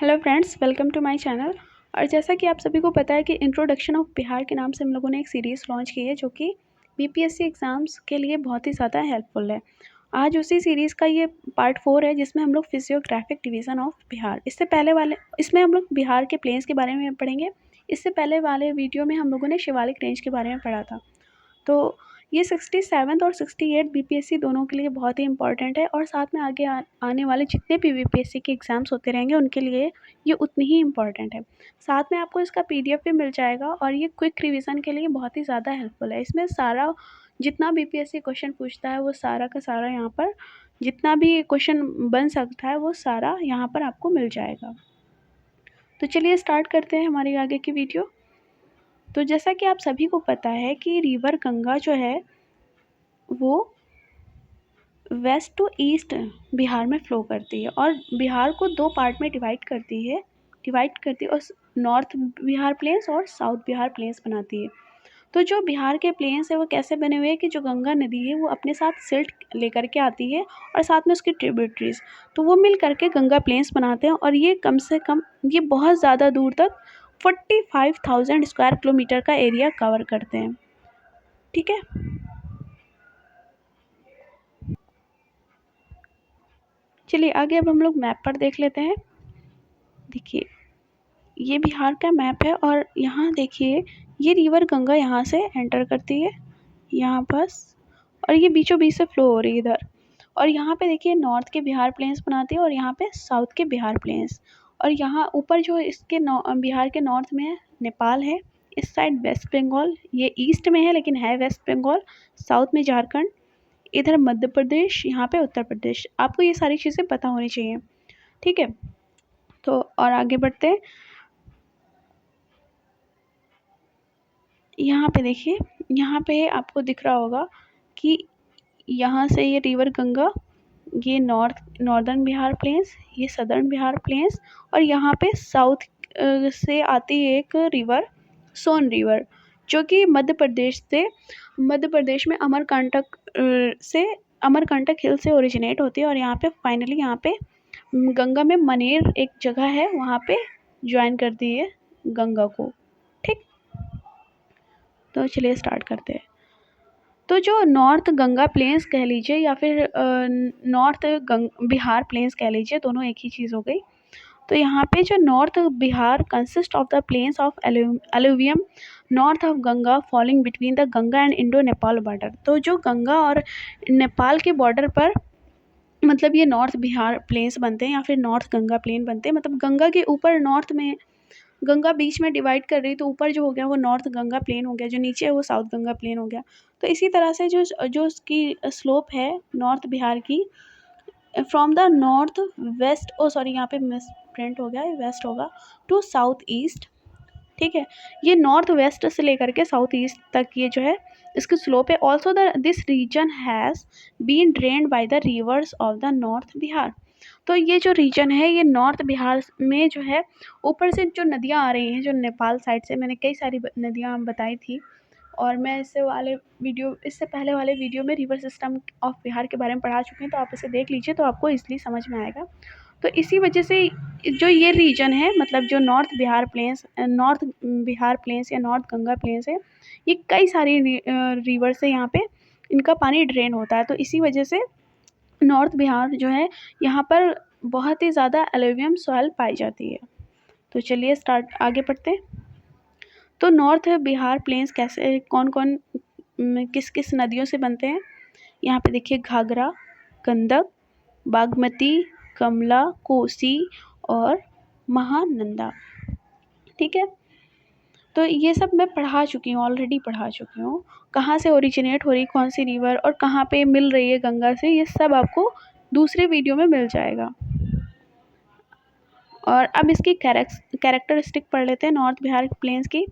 Hello friends, welcome to my channel. और जैसा कि आप सभी को पता है कि इंट्रोडक्शन ऑफ बिहार के नाम से हम लोगों ने एक सीरीज़ लॉन्च की है जो कि बीपीएससी एग्ज़ाम्स के लिए बहुत ही ज़्यादा हेल्पफुल है। आज उसी सीरीज़ का ये पार्ट 4 है जिसमें हम लोग फिजियोग्राफिक डिवीज़न ऑफ बिहार इसमें हम लोग बिहार के प्लेन्स के बारे में पढ़ेंगे। इससे पहले वाले वीडियो में हम लोगों ने शिवालिक रेंज के बारे में पढ़ा था। तो ये 67th और 68 बीपीएससी दोनों के लिए बहुत ही इंपॉर्टेंट है और साथ में आगे आने वाले जितने भी बीपीएससी के एग्ज़ाम्स होते रहेंगे उनके लिए ये उतनी ही इम्पॉर्टेंट है। साथ में आपको इसका पीडीएफ भी मिल जाएगा और ये क्विक रिवीजन के लिए बहुत ही ज़्यादा हेल्पफुल है। इसमें सारा जितना बीपीएससी क्वेश्चन पूछता है वो सारा का सारा यहाँ पर जितना भी क्वेश्चन बन सकता है वो सारा यहाँ पर आपको मिल जाएगा। तो चलिए स्टार्ट करते हैं हमारी आगे की वीडियो। तो जैसा कि आप सभी को पता है कि रिवर गंगा जो है वो वेस्ट टू ईस्ट बिहार में फ़्लो करती है और बिहार को दो पार्ट में डिवाइड करती है और नॉर्थ बिहार प्लेन्स और साउथ बिहार प्लेन्स बनाती है। तो जो बिहार के प्लेन्स है वो कैसे बने हुए हैं कि जो गंगा नदी है वो अपने साथ सिल्ट लेकर के आती है और साथ में उसकी ट्रिब्यूटरीज, तो वो मिल करके गंगा प्लेन्स बनाते हैं और ये कम से कम ये बहुत ज़्यादा दूर तक 45,000 स्क्वायर किलोमीटर का एरिया कवर करते हैं। ठीक है, चलिए आगे अब हम लोग मैप पर देख लेते हैं। देखिए ये बिहार का मैप है और यहाँ देखिए ये रिवर गंगा यहाँ से एंटर करती है यहाँ पास और ये बीचों बीच से फ्लो हो रही है इधर। और यहाँ पे देखिए नॉर्थ के बिहार प्लेन्स बनाती है और यहाँ पे साउथ के बिहार प्लेन्स। और यहाँ ऊपर जो इसके बिहार के नॉर्थ में है नेपाल है, इस साइड वेस्ट बंगाल, ये ईस्ट में है लेकिन है वेस्ट बंगाल, साउथ में झारखंड, इधर मध्य प्रदेश, यहाँ पे उत्तर प्रदेश। आपको ये सारी चीज़ें पता होनी चाहिए। ठीक है, तो और आगे बढ़ते हैं। यहाँ पे देखिए यहाँ पे आपको दिख रहा होगा कि यहाँ से ये रिवर गंगा, ये नॉर्दर्न बिहार प्लेन्स, ये सदर्न बिहार प्लेन्स और यहाँ पे साउथ से आती है एक रिवर सोन रिवर जो कि मध्य प्रदेश में अमरकंटक हिल से ओरिजिनेट होती है और यहाँ पे फाइनली यहाँ पे गंगा में मनेर एक जगह है वहाँ पे ज्वाइन करती है गंगा को। ठीक, तो चलिए स्टार्ट करते हैं। तो जो नॉर्थ गंगा प्लेन्स कह लीजिए या फिर नॉर्थ बिहार प्लेन्स कह लीजिए, दोनों एक ही चीज़ हो गई। तो यहाँ पे जो north Bihar consist of the plains of alluvium north of Ganga falling between the Ganga and Indo Nepal border. तो जो गंगा और नेपाल के बॉर्डर पर मतलब ये नॉर्थ बिहार प्लेन्स बनते हैं या फिर नॉर्थ गंगा प्लेन बनते हैं। मतलब गंगा के ऊपर नॉर्थ में गंगा बीच में डिवाइड कर रही, तो ऊपर जो हो गया वो नॉर्थ गंगा प्लेन हो गया, जो नीचे है वो साउथ गंगा प्लेन हो गया। तो इसी तरह से जो उसकी स्लोप है नॉर्थ बिहार की फ्रॉम द नॉर्थ वेस्ट, यहाँ पे मिस प्रिंट हो गया, वेस्ट होगा, टू साउथ ईस्ट। ठीक है, ये नॉर्थ वेस्ट से लेकर के साउथ ईस्ट तक ये जो है इसकी स्लोप है। Also this region has been drained by the rivers of the north Bihar. तो ये जो रीजन है ये नॉर्थ बिहार में जो है ऊपर से जो नदियाँ आ रही हैं जो नेपाल साइड से, मैंने कई सारी नदियाँ बताई थी और मैं इससे पहले वाले वीडियो में रिवर सिस्टम ऑफ बिहार के बारे में पढ़ा चुकी हूँ, तो आप इसे देख लीजिए तो आपको ईज़िली समझ में आएगा। तो इसी वजह से जो ये रीजन है मतलब जो नॉर्थ बिहार प्लेन्स या नॉर्थ गंगा प्लेन्स है, ये कई सारी रिवर से यहाँ पे इनका पानी ड्रेन होता है। तो इसी वजह से नॉर्थ बिहार जो है यहाँ पर बहुत ही ज़्यादा एलुवियम सॉइल पाई जाती है। तो चलिए आगे बढ़ते हैं। तो नॉर्थ बिहार प्लेन्स कैसे किस किस नदियों से बनते हैं। यहाँ पे देखिए घाघरा, गंडक, बागमती, कमला, कोसी और महानंदा। ठीक है, तो ये सब मैं ऑलरेडी पढ़ा चुकी हूँ। कहाँ से ओरिजिनेट हो रही कौन सी रिवर और कहाँ पे मिल रही है गंगा से, ये सब आपको दूसरे वीडियो में मिल जाएगा। और अब इसकी कैरेक्टरिस्टिक पढ़ लेते हैं नॉर्थ बिहार प्लेन्स की।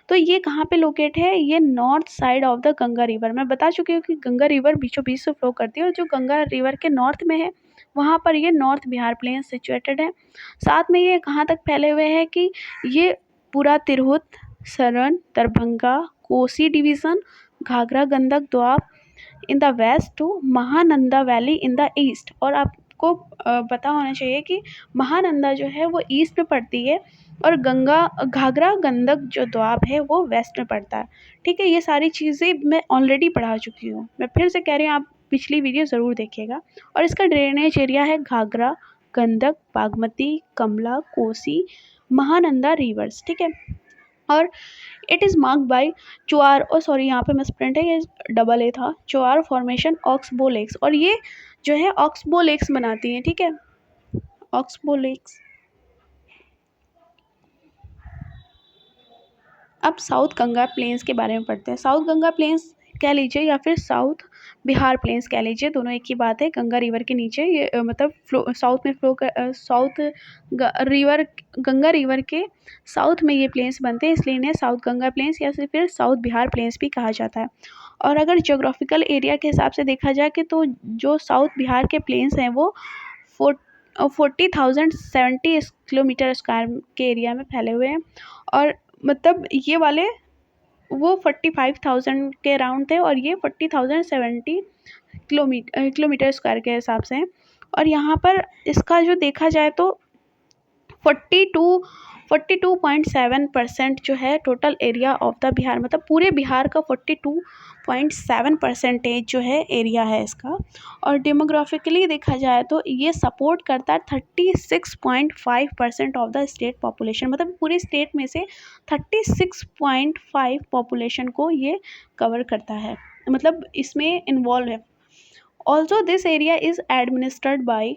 तो ये कहाँ पे लोकेट है, ये north side of the Ganga river. मैं बता चुकी हूँ कि गंगा रिवर बीचों बीच से फ्लो करती है और जो गंगा रिवर के नॉर्थ में है वहाँ पर ये नॉर्थ बिहार प्लेन सिचुएटेड है। साथ में ये कहाँ तक फैले हुए हैं कि ये पूरा Tirhut, Saran, Darbhanga, Kosi division, Ghaghara, Gandak, Doab in the west to Mahananda valley in the east. और आप आपको पता होना चाहिए कि महानंदा जो है वो ईस्ट में पड़ती है और घाघरा गंडक जो दोआब है वो वेस्ट में पड़ता है। ठीक है, ये सारी चीज़ें मैं ऑलरेडी पढ़ा चुकी हूँ। मैं फिर से कह रही हूँ, आप पिछली वीडियो ज़रूर देखिएगा। और इसका ड्रेनेज एरिया है घाघरा, गंडक, बागमती, कमला, कोसी, महानंदा रिवर्स। ठीक है, और it is marked by Chuar sorry यहाँ पे मिसप्रिंट है, ये डबल ए था, चुआर फॉर्मेशन ऑक्सबो लेक्स, और ये जो है ऑक्सबो लेक्स बनाती हैं। ठीक है, ऑक्सबो लेक्स। अब साउथ गंगा प्लेन्स के बारे में पढ़ते हैं। साउथ गंगा प्लेन्स कह लीजिए या फिर साउथ बिहार प्लेन्स कह लीजिए, दोनों एक ही बात है। गंगा रिवर के नीचे ये मतलब साउथ में फ्लो कर साउथ रिवर गंगा रिवर के साउथ में ये प्लेन्स बनते हैं, इसलिए इन्हें साउथ गंगा प्लेन्स या फिर साउथ बिहार प्लेन्स भी कहा जाता है। और अगर जोग्राफिकल एरिया के हिसाब से देखा जाए कि तो जो साउथ बिहार के प्लेन्स हैं वो 40,070 किलोमीटर स्क्वायर के एरिया में फैले हुए हैं। और मतलब ये वाले वो 45,000 के अराउंड थे और ये 40,070 किलोमीटर स्क्वायर के हिसाब से हैं। और यहाँ पर इसका जो देखा जाए तो 42.7% जो है total area of the Bihar, मतलब पूरे बिहार का 42.7% जो है एरिया है इसका। और डेमोग्राफिकली देखा जाए तो ये सपोर्ट करता है 36.5% ऑफ द स्टेट पॉपुलेशन, मतलब पूरे स्टेट में से 36.5 पॉपुलेशन को ये कवर करता है, मतलब इसमें इन्वॉल्व है। Also this area is administered by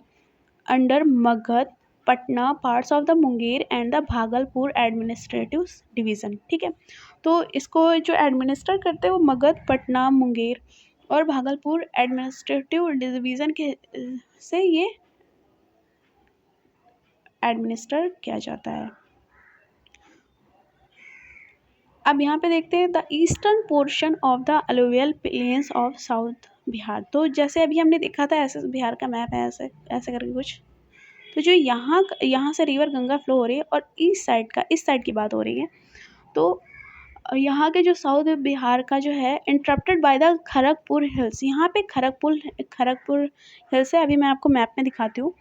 under Magadh, Patna, parts of the Munger and the Bhagalpur administrative division. ठीक है, तो इसको जो एडमिनिस्टर करते हैं वो मगध, पटना, मुंगेर और भागलपुर एडमिनिस्ट्रेटिव डिवीज़न के से ये एडमिनिस्टर किया जाता है। अब यहाँ पे देखते हैं the eastern portion of the alluvial plains of south Bihar. तो जैसे अभी हमने देखा था ऐसे बिहार का मैप है, ऐसे ऐसे करके कुछ। तो जो यहाँ से रिवर गंगा फ्लो हो रही है और इस साइड की बात हो रही है, तो यहाँ के जो साउथ बिहार का जो है interrupted by the Kharagpur hills. यहाँ पे खड़गपुर हिल्स है, अभी मैं आपको मैप में दिखाती हूँ।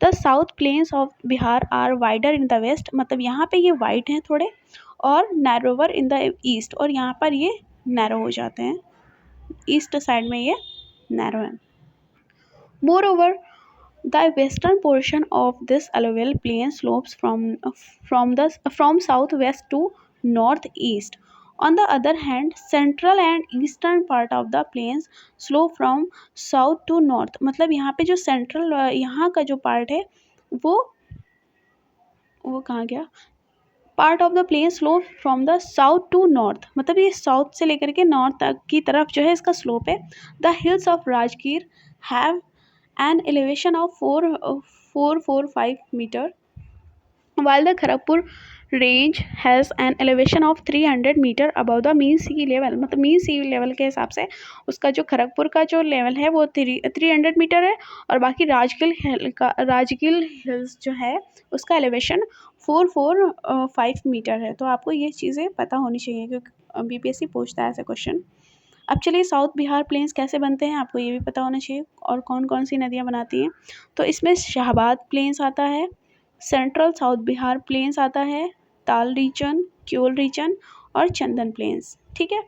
The south plains of Bihar are wider in the west, मतलब यहाँ पे ये वाइड हैं थोड़े, और नैरोवर इन द ईस्ट, और यहाँ पर ये नैरो हो जाते हैं, ईस्ट साइड में ये नैरो है। More over the western portion of this alluvial plain slopes from southwest to northeast. On the other hand, central and eastern part of the plains slope from south to north. मतलब यहाँ पे जो central यहाँ का जो part है वो कहाँ गया, part of the plain slope from the south to north, मतलब ये साउथ से लेकर के नॉर्थ तक की तरफ जो है इसका स्लोप है। The hills of Rajgir have an elevation of 445 meter, while the Kharagpur range has an elevation of 300 meter above the mean sea level, मतलब मीन सी लेवल के हिसाब से उसका जो खड़गपुर का जो लेवल है वो 300 मीटर है, और बाकी राजगीर हिल्स जो है उसका एलिवेशन 445 मीटर है। तो आपको ये चीज़ें पता होनी चाहिए क्योंकि बीपीएससी पूछता है ऐसे क्वेश्चन। अब चलिए साउथ बिहार प्लेन्स कैसे बनते हैं आपको ये भी पता होना चाहिए, और कौन कौन सी नदियाँ बनाती हैं। तो इसमें शाहबाद प्लेन्स आता है, सेंट्रल साउथ बिहार प्लेन्स आता है, ताल रीजन, क्योल रीजन और चंदन प्लेन्स। ठीक है,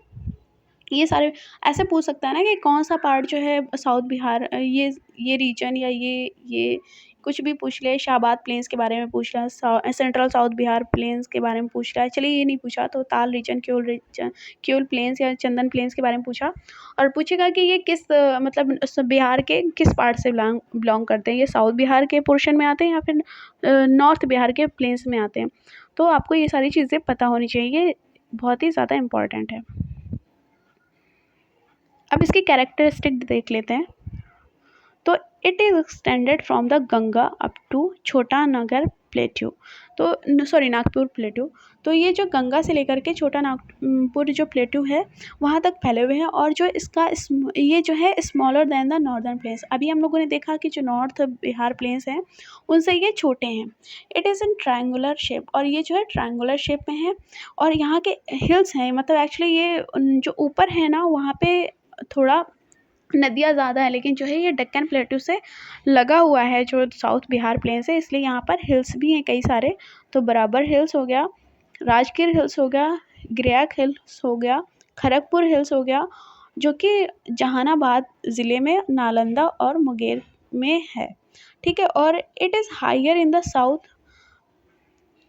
ये सारे ऐसे पूछ सकता है ना कि कौन सा पार्ट जो है साउथ बिहार ये रीजन या ये कुछ भी पूछ ले, शाहबाद प्लेन्स के बारे में पूछ रहा है, सेंट्रल साउथ बिहार प्लेन्स के बारे में पूछ रहा है, चलिए ये नहीं पूछा तो ताल रीजन, क्योल प्लेन्स या चंदन प्लेन्स के बारे में पूछा, और पूछेगा कि ये किस मतलब बिहार के किस पार्ट से बिलोंग करते हैं, ये साउथ बिहार के पोर्शन में आते हैं या फिर नॉर्थ बिहार के प्लेन्स में आते हैं। तो आपको ये सारी चीज़ें पता होनी चाहिए, ये बहुत ही ज़्यादा इम्पॉर्टेंट है। अब इसकी कैरेक्टरिस्टिक देख लेते हैं। तो it is extended from the Ganga up to Chhota Nagpur plateau, तो सॉरी नागपुर प्लेट्यू। तो ये जो गंगा से लेकर के छोटा नागपुर जो प्लेट्यू है वहाँ तक फैले हुए हैं, और जो इसका ये जो है smaller than the northern plains. अभी हम लोगों ने देखा कि जो नॉर्थ बिहार प्लेन्स हैं उनसे ये छोटे हैं। It is in triangular shape, और ये जो है ट्रायंगुलर शेप में है, और यहाँ के हिल्स हैं, मतलब एक्चुअली ये जो ऊपर है ना वहाँ पे थोड़ा नदियाँ ज़्यादा है, लेकिन जो है ये डेक्कन प्लेटू से लगा हुआ है, जो साउथ बिहार प्लेन से, इसलिए यहाँ पर हिल्स भी हैं कई सारे। तो बराबर हिल्स हो गया, राजगीर हिल्स हो गया, ग्रेक हिल्स हो गया, खड़गपुर हिल्स हो गया, जो कि जहानाबाद ज़िले में नालंदा और मुंगेर में है, ठीक है। और it is higher in the south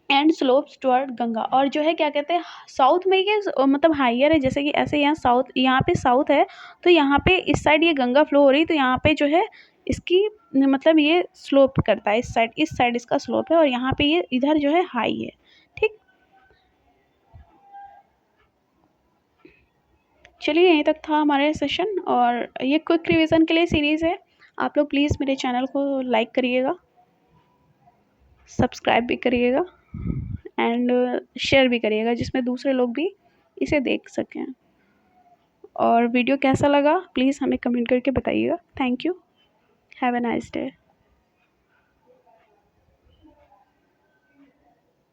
and slopes toward Ganga. और जो है क्या कहते हैं, साउथ में ये मतलब हाइयर है, जैसे कि ऐसे यहाँ साउथ, यहाँ पे साउथ है, तो यहाँ पे इस साइड ये गंगा फ्लो हो रही, तो यहाँ पे जो है इसकी मतलब ये स्लोप करता है, इस साइड इसका स्लोप है, और यहाँ पे ये इधर जो है हाई है, ठीक। चलिए यहीं तक था हमारा सेशन, और ये क्विक रिवीजन के लिए सीरीज़ है। आप लोग प्लीज़ मेरे चैनल को लाइक करिएगा, सब्सक्राइब भी करिएगा, एंड शेयर भी करिएगा, जिसमें दूसरे लोग भी इसे देख सकें। और वीडियो कैसा लगा प्लीज़ हमें कमेंट करके बताइएगा। Thank you, have a nice day.